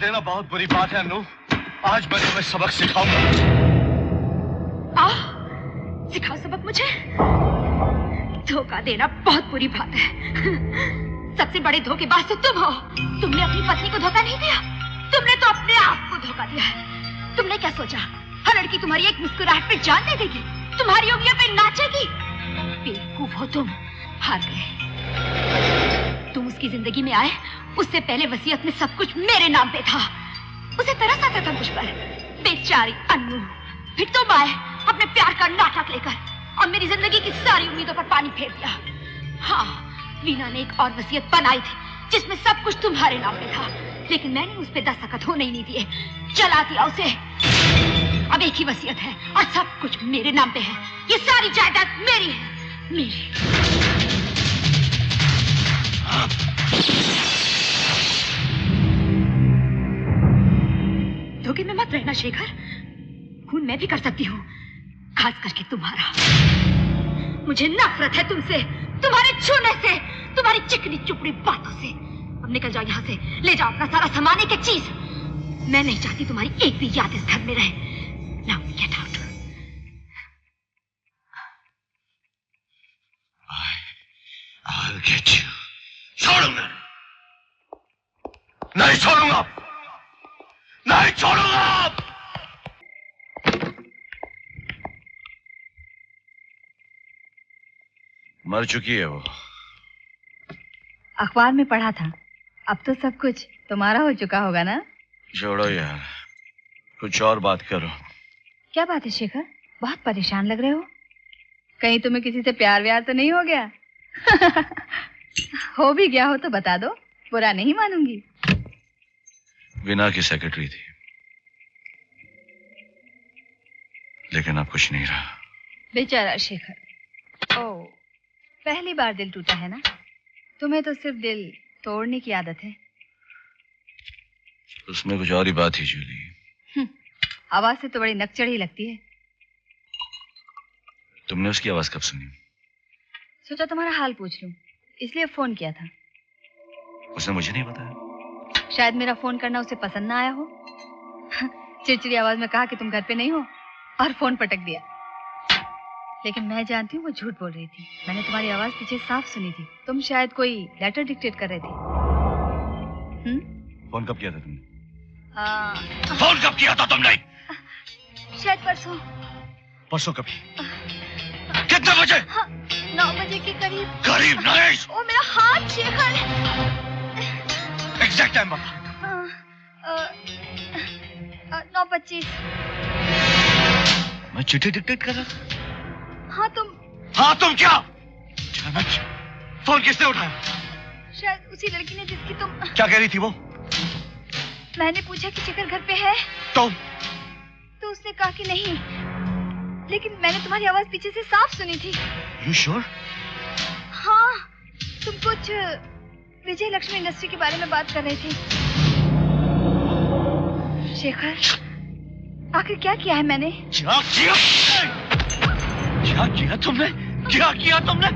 देना बहुत बुरी बात है अन्नू। आज मैं तुम्हें सबक सिखाऊंगा। सिखाओ सबक मुझे। धोखा देना बहुत बुरी बात है। सबसे बड़े धोखेबाज तो तुम हो। तुमने अपनी पत्नी को धोखा नहीं दिया, तुमने तो अपने आप को धोखा दिया है। तुमने क्या सोचा हर लड़की तुम्हारी एक मुस्कुराहट पे जान दे देगी, तुम्हारी उंगलियों पे नाचेगी? बेवकूफ हो तुम, हार गए। तुम उसकी जिंदगी में आए उससे पहले वसीयत में सब कुछ मेरे नाम पे था। उसे तरस आता था मुझ पर, बेचारी अन्नू। फिर तुम आए अपने प्यार का नाटक लेकर और मेरी जिंदगी की सारी उम्मीदों पर पानी फेर दिया। हाँ, वीना ने एक और वसीयत बनाई थी जिसमें सब कुछ तुम्हारे नाम पे था, लेकिन मैंने उस पे दस्तखत होने ही नहीं दिए, जला दिया उसे। अब एक ही वसीयत है और सब कुछ मेरे नाम पे है। ये सारी जायदाद मेरी है, मेरी। धोखे में मत रहना शेखर, खून मैं भी कर सकती हूँ, खास करके तुम्हारा। मुझे नफरत है तुमसे, तुम्हारे छूने से, तुम्हारी चिकनी चुपड़ी बातों से। अब निकल जाओ यहाँ से, ले जाओ अपना सारा सामान, एक एक चीज। मैं नहीं चाहती तुम्हारी एक भी याद इस घर में रहे। Now get out. I'll get you. छोड़ूंगा नहीं, छोड़ूंगा नहीं, छोड़ूंगा। मर चुकी है वो। अखबार में पढ़ा था। अब तो सब कुछ तुम्हारा हो चुका होगा ना? छोड़ो यार, कुछ और बात करो। क्या बात है शेखर, बहुत परेशान लग रहे हो। कहीं तुम्हें किसी से प्यार व्यार तो नहीं हो गया? हो भी गया हो तो बता दो, बुरा नहीं मानूंगी। वीना की सेक्रेटरी थी, लेकिन अब कुछ नहीं रहा। बेचारा शेखर। ओह, पहली बार दिल टूटा है ना? तुम्हें तो सिर्फ दिल तोड़ने की आदत है। उसमें कुछ और ही बात ही जूली। आवाज से तो बड़ी नकचढ़ी लगती है। तुमने उसकी आवाज कब सुनी? सोचा तुम्हारा हाल पूछ लूं, इसलिए फोन किया था। उसने मुझे नहीं बताया। शायद मेरा फोन करना उसे पसंद ना आया हो। चिड़चिड़ी आवाज में कहा कि तुम घर पे नहीं हो और फोन पटक दिया। लेकिन मैं जानती हूँ वो झूठ बोल रही थी। मैंने तुम्हारी आवाज पीछे साफ सुनी थी। तुम शायद कोई लेटर डिक्टेट कर रहे थे। फोन कब किया था तुमने? फोन कब किया था तुमने? शायद परसों। परसों कभी? कितने बजे? 9 बजे के करीब। करीब नहीं। ओ मेरा हाथ शेखर। एग्जैक्ट टाइम बता। 9:25। मैं चिट्ठी डिक्टेट कर रहा था। हाँ तुम क्या? फोन किसने उठाया? शायद उसी लड़की ने जिसकी तुम। क्या कह रही थी वो? मैंने पूछा कि शेखर घर पे है तो उसने कहा कि नहीं, लेकिन मैंने तुम्हारी आवाज पीछे से साफ सुनी थी। You sure? हाँ, तुम कुछ विजय लक्ष्मी इंडस्ट्री के बारे में बात कर रहे थे। शेखर, आखिर क्या किया है मैंने? क्या किया तुमने? क्या किया तुमने?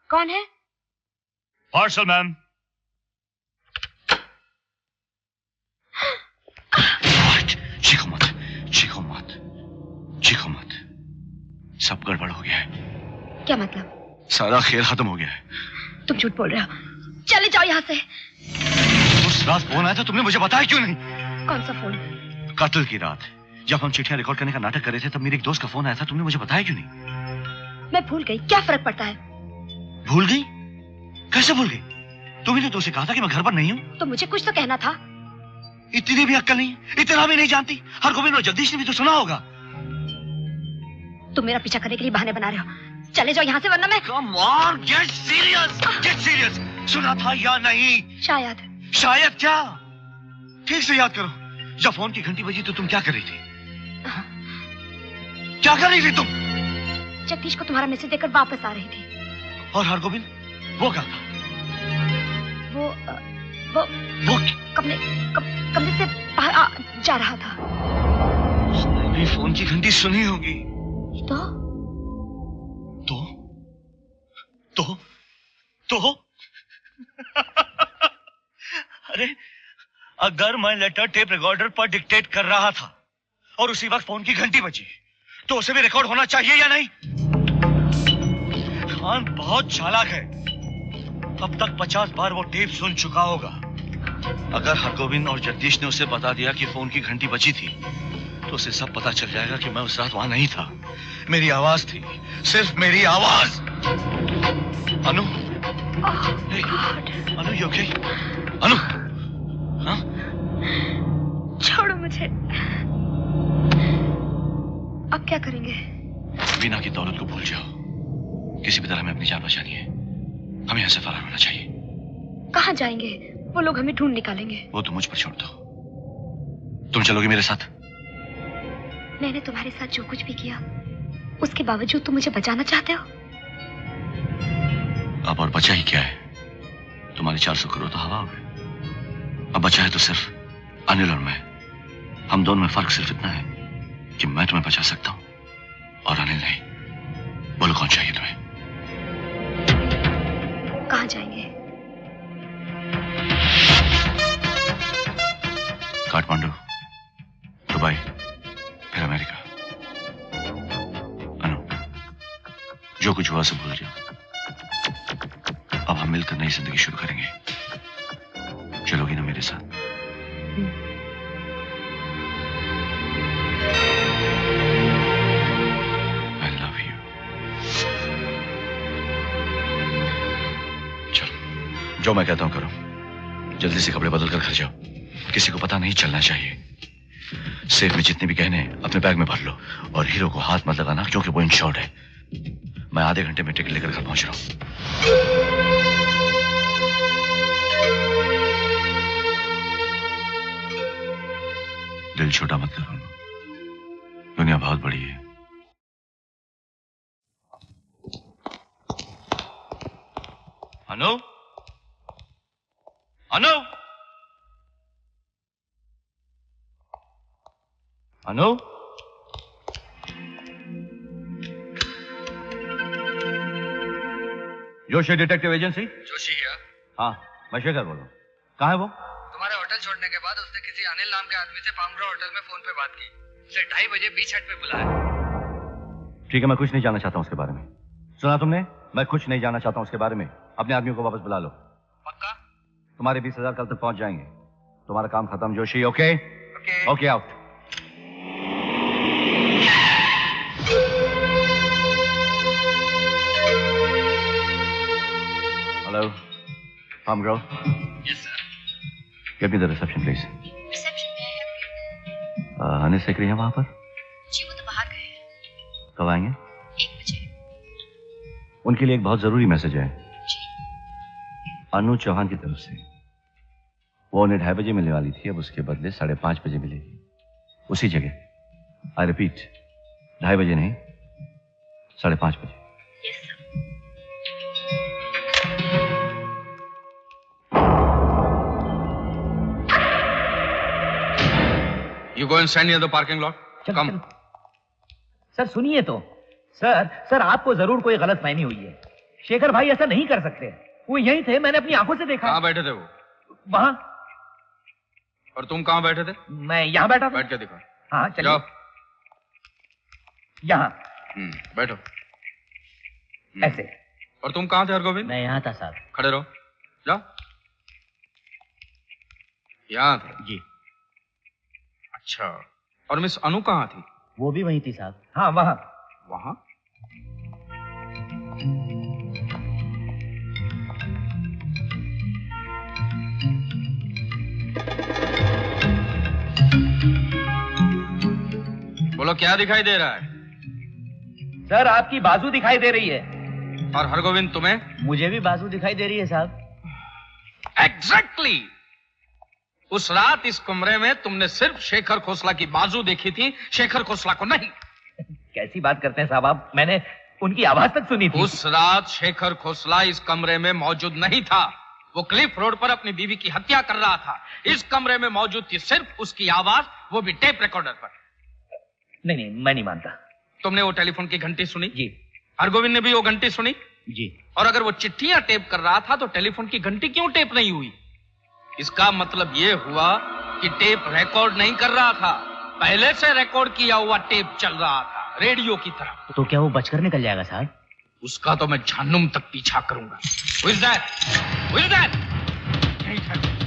कौन है? Parcel ma'am. चीखो मत, चीखो मत, चीखो मत। सब गड़बड़ हो गया है। क्या मतलब? सारा खेल खत्म हो गया है। तुम झूठ बोल रहे हो। चले जाओ यहाँ से। उस रात फोन आया था, तुमने मुझे बताया क्यों नहीं? कौन सा फोन? कत्ल की रात, जब हम चिट्ठियां रिकॉर्ड करने का नाटक कर रहे थे, तब मेरे एक दोस्त का फोन आया था, तुमने मुझे बताया क्यों नहीं? मैं भूल गई, क्या फर्क पड़ता है? भूल गई? कैसे भूल गई? तुमने तो उसे कहा था कि मैं घर पर नहीं हूँ। तो मुझे कुछ तो कहना था। इतनी भी अक्ल नहीं, इतना भी नहीं जानती। हरगोविंद और जगदीश ने भी तो सुना होगा। तुम मेरा पीछा करने के लिए बहाने बना रहे हो। चले जाओ यहाँ से, वरना मैं। Come on, get serious, get serious। सुना था या नहीं? शायद। शायद क्या? ठीक से याद करो, जब फोन की घंटी बजी तो तुम क्या कर रही थी? क्या कर रही थी तुम? जगदीश को तुम्हारा मैसेज देकर वापस आ रही थी। और हरगोविंद वो क्या था? वो कमरे से बाहर जा रहा था। उसने भी फोन की घंटी सुनी होगी। तो अरे अगर मैं लेटर टेप रिकॉर्डर पर डिक्टेट कर रहा था और उसी वक्त फोन की घंटी बजी तो उसे भी रिकॉर्ड होना चाहिए या नहीं? खान बहुत चालाक है, अब तक 50 बार वो टेप सुन चुका होगा। अगर हरगोविंद और जगदीश ने उसे बता दिया कि फोन की घंटी बजी थी तो उसे सब पता चल जाएगा कि मैं उस रात वहां नहीं था। मेरी आवाज थी, सिर्फ मेरी आवाज। अनु, अनु यू ओके? अनु, हाँ? छोड़ो मुझे। अब क्या करेंगे? वीना की दौलत को भूल जाओ, किसी भी तरह हमें अपनी जान बचानी है। हमें यहाँ से फरार होना चाहिए। कहाँ जाएंगे? वो लोग हमें ढूंढ निकालेंगे। वो तुम मुझ पर छोड़ दो। तुम चलोगी मेरे साथ? मैंने तुम्हारे साथ जो कुछ भी किया उसके बावजूद तुम मुझे बचाना चाहते हो? अब और बचा ही क्या है? तुम्हारी 400 करोड़ तो हवा हो गए। अब बचा है तो सिर्फ अनिल और मैं। हम दोनों में फर्क सिर्फ इतना है कि मैं तुम्हें बचा सकता हूं और अनिल नहीं। बोलो कौन चाहिए तुम्हें? कहाँ जाएंगे? काठमांडू, दुबई, फिर अमेरिका। अनु, जो कुछ हुआ सब भूल जाओ। अब हम मिलकर नई जिंदगी शुरू करेंगे। चलोगी ना मेरे साथ? I love you. चलो, जो मैं कहता हूं करो। जल्दी से कपड़े बदल कर घर जाओ, किसी को पता नहीं चलना चाहिए। सेफ में जितने भी गहने अपने बैग में भर लो और हीरो को हाथ मत लगाना क्योंकि वो इंश्योर्ड है। मैं आधे घंटे में टिकट लेकर घर पहुंच रहा हूं। दिल छोटा मत करो, दुनिया बहुत बड़ी है। अनु, अनु, अनु, जोशी डिटेक्टिव एजेंसी। जोशी है? हाँ, मैं शेखर बोल रहा हूँ। कहाँ है वो? तुम्हारे होटल छोड़ने के बाद उसने किसी अनिल नाम के आदमी से पामग्रो होटल में फोन पे बात की। उसे 2:30 बजे बीच हट पे बुलाया। ठीक है, मैं कुछ नहीं जानना चाहता हूँ उसके बारे में। सुना तुमने? मैं कुछ नहीं जानना चाहता हूँ उसके बारे में। अपने आदमियों को वापस बुला लो। पक्का? तुम्हारे 20,000 कल तक पहुंच जाएंगे। तुम्हारा काम खत्म Joshi. Okay okay, out. Hello, farm girl. Yes, sir. Get me the reception, please. Reception में है। अनिल सेक्रेटरी है वहां पर? जी वो तो बाहर गए हैं। कब आएंगे? 1 बजे। उनके लिए एक बहुत जरूरी मैसेज है। जी। अनु चौहान की तरफ से। वो उन्हें 2:30 बजे मिलने वाली थी, अब उसके बदले 5:30 बजे मिलेगी, उसी जगह। आई रिपीट, 2:30 बजे नहीं, 5:30 बजे। Yes sir. You go and stand near the parking lot. Come. Sir सुनिए तो। सर आपको जरूर कोई गलतफहमी हुई है। शेखर भाई ऐसा नहीं कर सकते। वो यहीं थे, मैंने अपनी आंखों से देखा। कहाँ बैठे थे वो? वहां। और तुम कहाँ बैठे थे? मैं यहाँ बैठा था। बैठ के दिखा। हाँ चलिए। जाओ। यहाँ। बैठो। ऐसे। और तुम कहाँ थे हरगोविंद? मैं यहाँ था साहब। खड़े रहो। जाओ। यहाँ थे? जी। अच्छा, और मिस अनु कहाँ थी? वो भी वहीं थी साहब। हाँ वहाँ। वहाँ? बोलो क्या दिखाई दे रहा है? सर आपकी बाजू दिखाई दे रही है। और हरगोविंद तुम्हें? मुझे भी बाजू दिखाई दे रही है साहब। एग्जैक्टली। उस रात इस कमरे में तुमने सिर्फ शेखर खोसला की बाजू देखी थी, शेखर खोसला को नहीं। कैसी बात करते हैं साहब आप? मैंने उनकी आवाज तक सुनी थी। उस रात शेखर खोसला इस कमरे में मौजूद नहीं था। वो क्लिफ रोड पर अपनी बीवी की हत्या कर रहा था। इस कमरे में मौजूद थी सिर्फ उसकी आवाज, वो भी टेप रिकॉर्डर पर। नहीं, मैं नहीं मानता। तुमने वो टेलीफोन की घंटी सुनी? जी। हरगोविंद ने भी वो घंटी सुनी? जी। और अगर वो चिट्ठियां टेप कर रहा था तो टेलीफोन की घंटी क्यों टेप नहीं हुई? इसका मतलब ये हुआ कि टेप रिकॉर्ड नहीं कर रहा था, पहले से रिकॉर्ड किया हुआ टेप चल रहा था, रेडियो की तरह। तो क्या वो बचकर निकल जाएगा साहब? उसका तो मैं जहन्नुम तक पीछा करूंगा। Who is that? Who is that? यहीं ठहर।